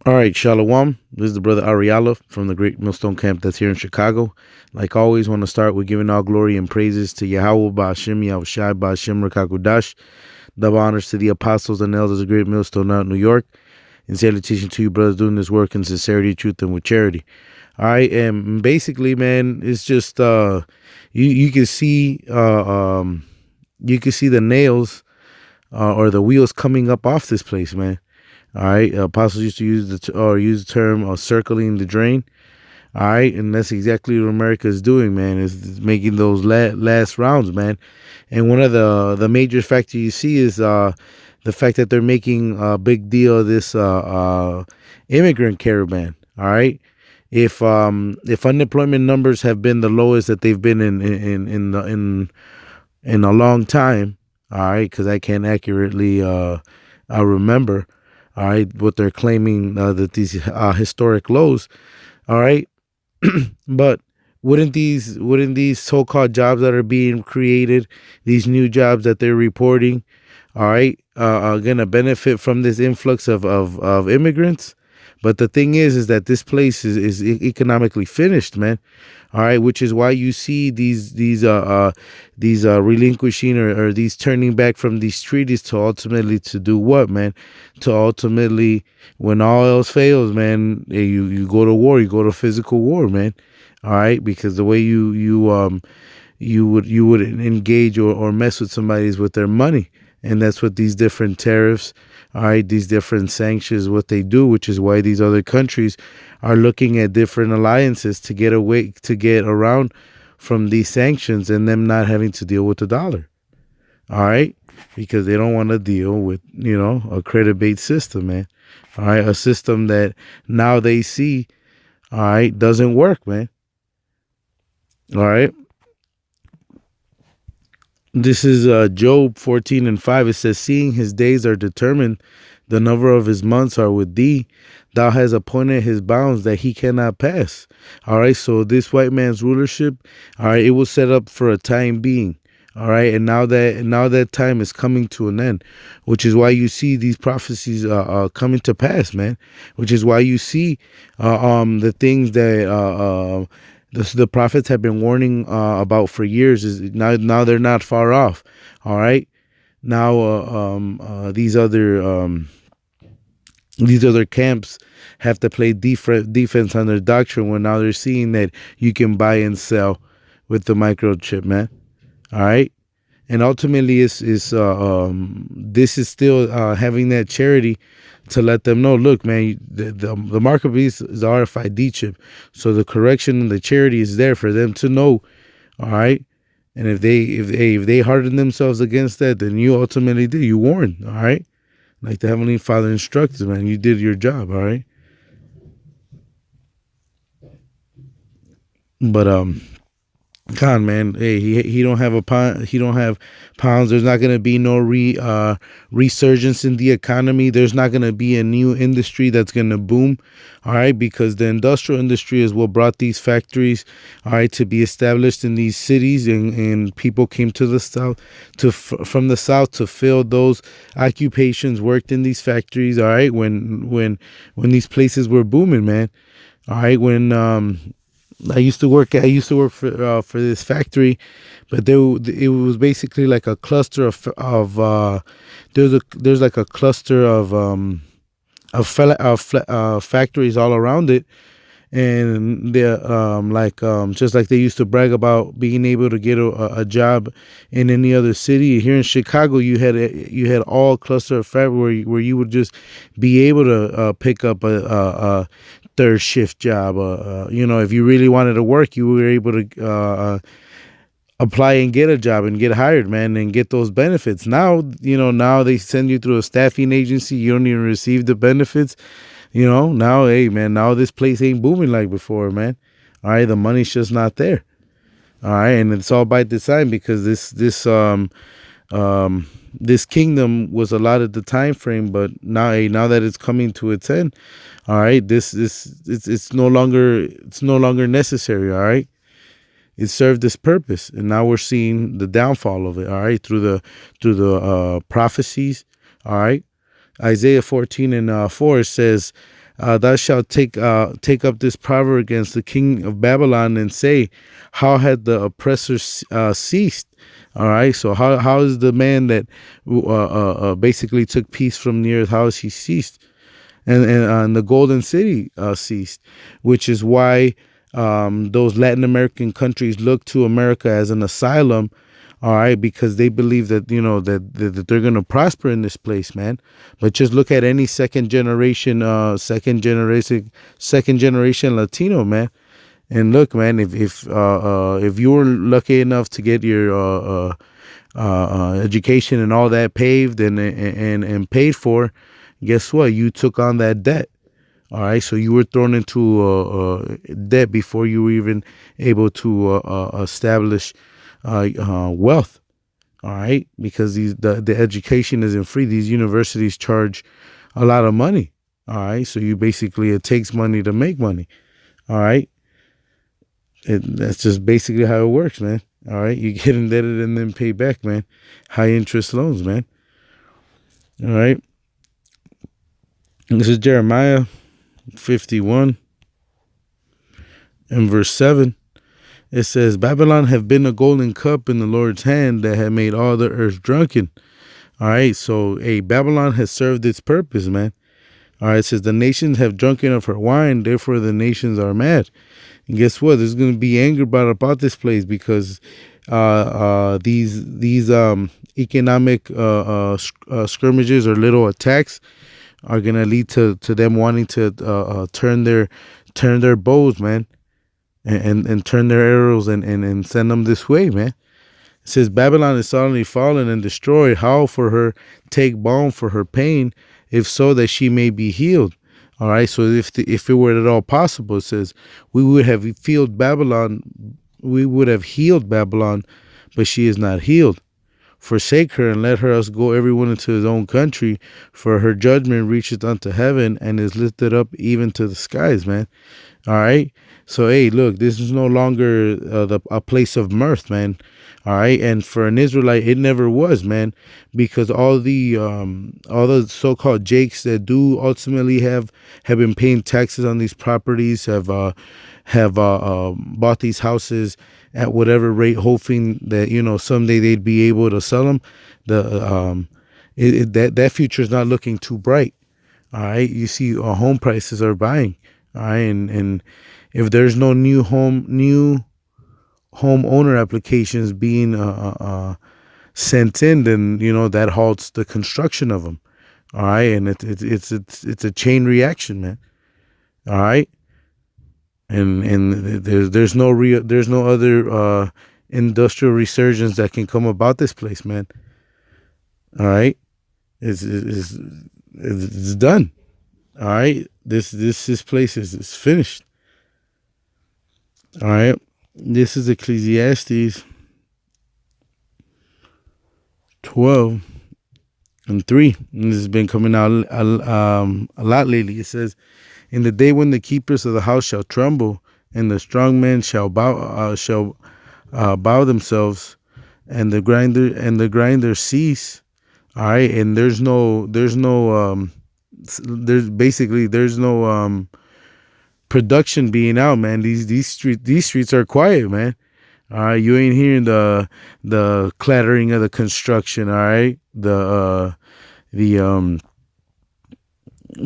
All right, Shalom. This is the brother Ariala from the Great Millstone Camp that's here in Chicago. Like always, want to start with giving all glory and praises to Yahweh Ba'Hashem, Yahushai Ba'Hashem Rakakudash. Double honors to the apostles and elders of Great Millstone out in New York. And salutation to you, brothers, doing this work in sincerity, truth, and with charity. All right, and basically, man, it's just you can see you can see the nails or the wheels coming up off this place, man. All right, apostles used to use use the term circling the drain. All right, and that's exactly what America is doing, man. Is making those last rounds, man. And one of the major factors you see is the fact that they're making a big deal of this immigrant caravan. All right, if unemployment numbers have been the lowest that they've been in a long time, all right, because I can't accurately I remember. All right, what they're claiming that these historic lows. All right, but wouldn't these so-called jobs that are being created, these new jobs that they're reporting, all right, are gonna benefit from this influx of immigrants? But the thing is that this place is economically finished, man. All right, which is why you see these relinquishing or these turning back from these treaties to ultimately to do what, man? To ultimately, when all else fails, man, you go to war, you go to physical war, man. All right, because the way you would engage or mess with somebody is with their money. And that's what these different tariffs, all right, these different sanctions, what they do, which is why these other countries are looking at different alliances to get around from these sanctions and them not having to deal with the dollar. All right, because they don't want to deal with, a credit-based system, man. All right, a system that now they see, all right, doesn't work, man. All right. This is Job 14:5. It says, seeing his days are determined, the number of his months are with thee. Thou hast appointed his bounds that he cannot pass. All right. So this white man's rulership, all right, it was set up for a time being. All right. And now that time is coming to an end, which is why you see these prophecies coming to pass, man, which is why you see the things that the prophets have been warning about for years is now they're not far off. All right, now these other camps have to play defense on their doctrine when now they're seeing that you can buy and sell with the microchip, man. All right. And ultimately, this is still having that charity to let them know, look, man, the mark of beast is the RFID chip. So the correction and the charity is there for them to know. All right. And if they harden themselves against that, then you ultimately did. You warned. All right. Like the Heavenly Father instructed, man, you did your job. All right. But Con, man, hey, he don't have a pound. He don't have pounds. There's not gonna be no resurgence in the economy. There's not gonna be a new industry that's gonna boom. All right, because the industrial industry is what brought these factories, all right, to be established in these cities, and people came to the south from the south to fill those occupations worked in these factories. All right, when these places were booming, man. All right, when I used to work for this factory, but it was basically like a cluster of there's like a cluster of factories all around it, and they're just like they used to brag about being able to get a job in any other city. Here in Chicago, you had all cluster of factory where you would just be able to pick up a third shift job. If you really wanted to work, you were able to apply and get a job and get hired, man, and get those benefits. Now they send you through a staffing agency. You don't even receive the benefits. Now, hey, man, now this place ain't booming like before, man. All right, the money's just not there. All right, and it's all by design because this kingdom was allotted the time frame, but now that it's coming to its end, all right, it's no longer necessary. All right, it served its purpose, and now we're seeing the downfall of it. All right, through the prophecies. All right, Isaiah 14:4 says, thou shalt take up this proverb against the king of Babylon and say, how had the oppressor ceased? All right, so how is the man that basically took peace from the earth? How has he ceased? And the golden city ceased, which is why those Latin American countries look to America as an asylum. All right, because they believe that that they're gonna prosper in this place, man. But just look at any second generation Latino, man. And look, man, if you were lucky enough to get your education and all that paved and paid for, guess what? You took on that debt. All right, so you were thrown into debt before you were even able to establish wealth. All right, because the education isn't free. These universities charge a lot of money. All right, so it takes money to make money. All right, that's just basically how it works, man. All right, you get indebted and then pay back, man. High interest loans, man. All right, this is Jeremiah 51 and verse 7. It says, Babylon have been a golden cup in the Lord's hand that had made all the earth drunken. All right, so Babylon has served its purpose, man. All right, it says the nations have drunken of her wine, therefore the nations are mad. And guess what? There's going to be anger brought about this place because these economic skirmishes or little attacks are going to lead to them wanting to turn their bows, man, and turn their arrows and send them this way, man. It says Babylon is suddenly fallen and destroyed. How for her take balm for her pain, if so that she may be healed. All right. So if it were at all possible, it says we would have healed Babylon. We would have healed Babylon, but she is not healed. Forsake her and let her us go everyone into his own country, for her judgment reacheth unto heaven and is lifted up even to the skies, man. All right. So, look, this is no longer a place of mirth, man. All right. And for an Israelite, it never was, man, because all the so-called Jakes that do ultimately have been paying taxes on these properties, have bought these houses at whatever rate, hoping that, someday they'd be able to sell them. That future is not looking too bright. All right. You see, home prices are buying. All right. And if there's no new homeowner applications being sent in, then that halts the construction of them. All right, and it's a chain reaction, man. All right, and there's no other industrial resurgence that can come about this place, man. All right, it's done. All right, this place is finished. All right, this is Ecclesiastes 12 and 3. And this has been coming out a lot lately. It says, in the day when the keepers of the house shall tremble, and the strong men shall bow themselves, and the grinder cease. All right, and there's no production being out, man. These streets are quiet, man. All right, you ain't hearing the clattering of the construction. All right,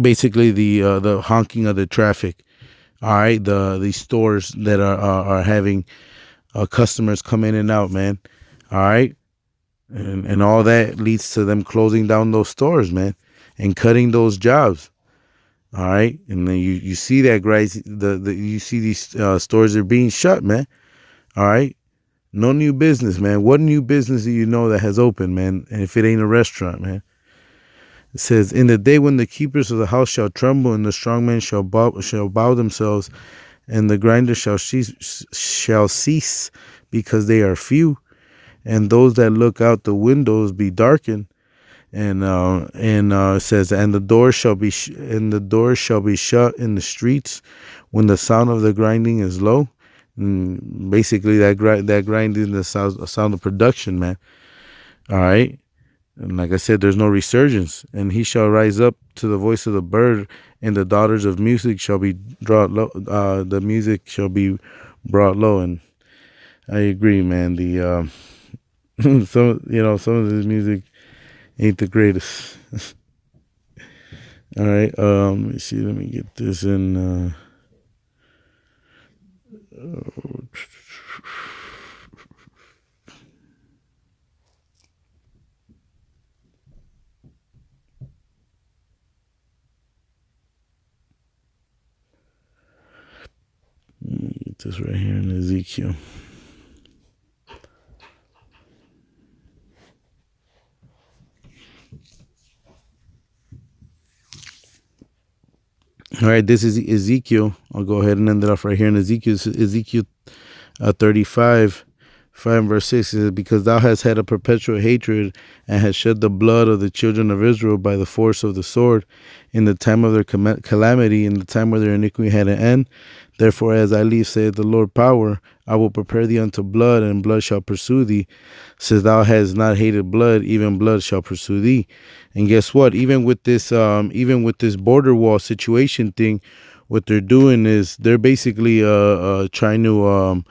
basically the honking of the traffic. All right, the stores that are having customers come in and out, man. All right, and all that leads to them closing down those stores, man, and cutting those jobs. All right, and then you see that, guys. You see these stores are being shut, man. All right, no new business, man. What new business do you know that has opened, man? And if it ain't a restaurant, man. It says, in the day when the keepers of the house shall tremble, and the strong men shall bow themselves, and the grinder shall cease, because they are few, and those that look out the windows be darkened. And it says, and the door shall be shut in the streets when the sound of the grinding is low. And basically, that grinding is the sound of production, man. All right, And like I said, there's no resurgence. And he shall rise up to the voice of the bird, and the daughters of music shall be brought low. The music shall be brought low. And I agree, man. The some of this music ain't the greatest. All right. Let me see. Let me get this in. Let me get this right here in Ezekiel. All right, this is Ezekiel. I'll go ahead and end it off right here in Ezekiel. Ezekiel 35, 5 and verse 6 is, because thou hast had a perpetual hatred and hast shed the blood of the children of Israel by the force of the sword in the time of their calamity, in the time where their iniquity had an end. Therefore, as I live, saith the Lord power, I will prepare thee unto blood, and blood shall pursue thee. Since thou hast not hated blood, even blood shall pursue thee. And guess what? Even with this border wall situation thing, what they're doing is they're basically trying to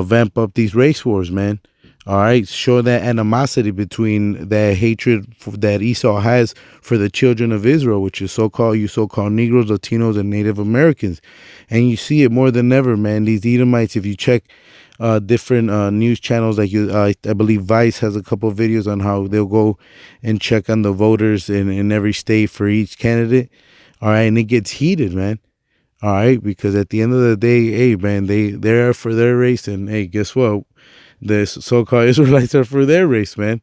vamp up these race wars, man. All right, show that animosity between that hatred that Esau has for the children of Israel, which is so-called Negroes, Latinos, and Native Americans. And you see it more than ever, man. These Edomites, if you check different news channels, like I believe Vice has a couple of videos on how they'll go and check on the voters in every state for each candidate. All right, and it gets heated, man. All right, because at the end of the day, hey, man, they're for their race, and hey, guess what? The so-called Israelites are for their race, man.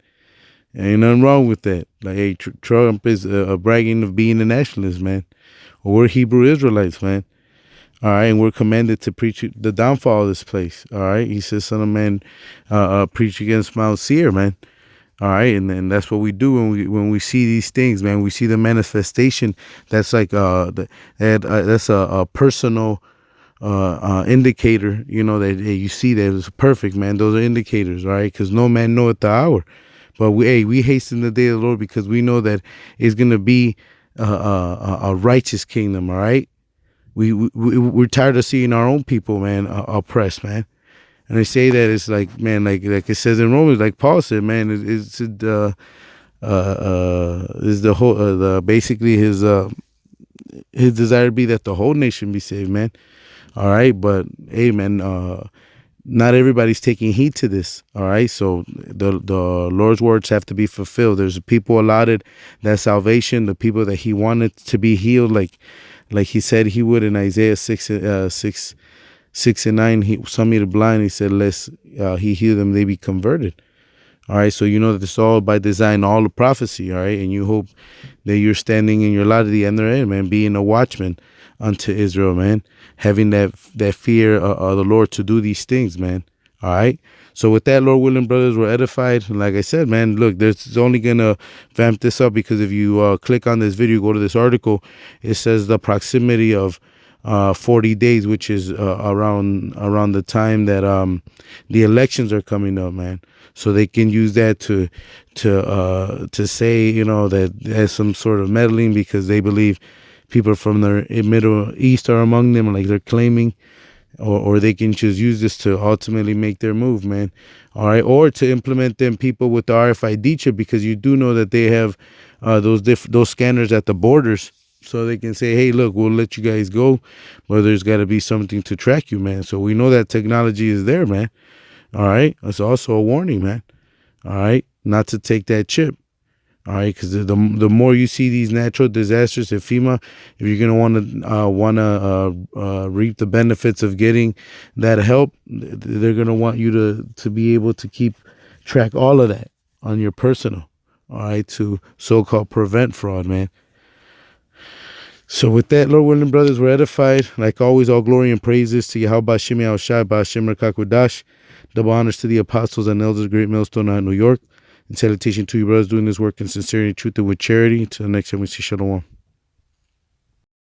Ain't nothing wrong with that. Like, hey, Trump is bragging of being a nationalist, man. Well, we're Hebrew Israelites, man. All right, and we're commanded to preach the downfall of this place. All right, he says, "Son of man, preach against Mount Seir, man." All right, and that's what we do when we see these things, man. We see the manifestation. That's like that's a personal indicator, that hey, you see that it's perfect, man. Those are indicators, all right? Because no man knoweth the hour, but we hasten the day of the Lord because we know that it's gonna be a righteous kingdom, all right? We're tired of seeing our own people, man, oppressed, man. And they say that it's like, man, like it says in Romans, like Paul said, man, is the whole the basically his desire to be that the whole nation be saved, man. All right, but hey, man, not everybody's taking heed to this. All right, so the Lord's words have to be fulfilled. There's people allotted that salvation, the people that He wanted to be healed, like He said He would in Isaiah 6 and 9. He some made the blind. He said, "Lest He heal them, they be converted." All right, so you know that it's all by design, all the prophecy. All right, and you hope that you're standing in your light at the end of the end, man, being a watchman unto Israel, man, having that fear of the Lord to do these things, man. All right. So with that, Lord willing, brothers, we're edified. And like I said, man, look, it's only gonna vamp this up because if you click on this video, go to this article, it says the proximity of 40 days, which is around the time that the elections are coming up, man. So they can use that to say, that there's some sort of meddling because they believe people from the Middle East are among them, like they're claiming, or they can just use this to ultimately make their move, man. All right, or to implement them people with the RFID chip, because you do know that they have those scanners at the borders, so they can say, hey, look, we'll let you guys go, but there's got to be something to track you, man. So we know that technology is there, man. All right, that's also a warning, man. All right, not to take that chip. All right, because the more you see these natural disasters at FEMA, if you're gonna want to reap the benefits of getting that help, they're gonna want you to be able to keep track all of that on your personal. All right, to so-called prevent fraud, man. So with that, Lord willing, brothers, we're edified. Like always, all glory and praises to Yahweh Bashim Yahushai Bashim Rakakudash. Double honors to the apostles and elders of Great Millstone out in New York. And salutation to you, brothers, doing this work in sincerity, truth, and with charity. Till the next time we see Shalom.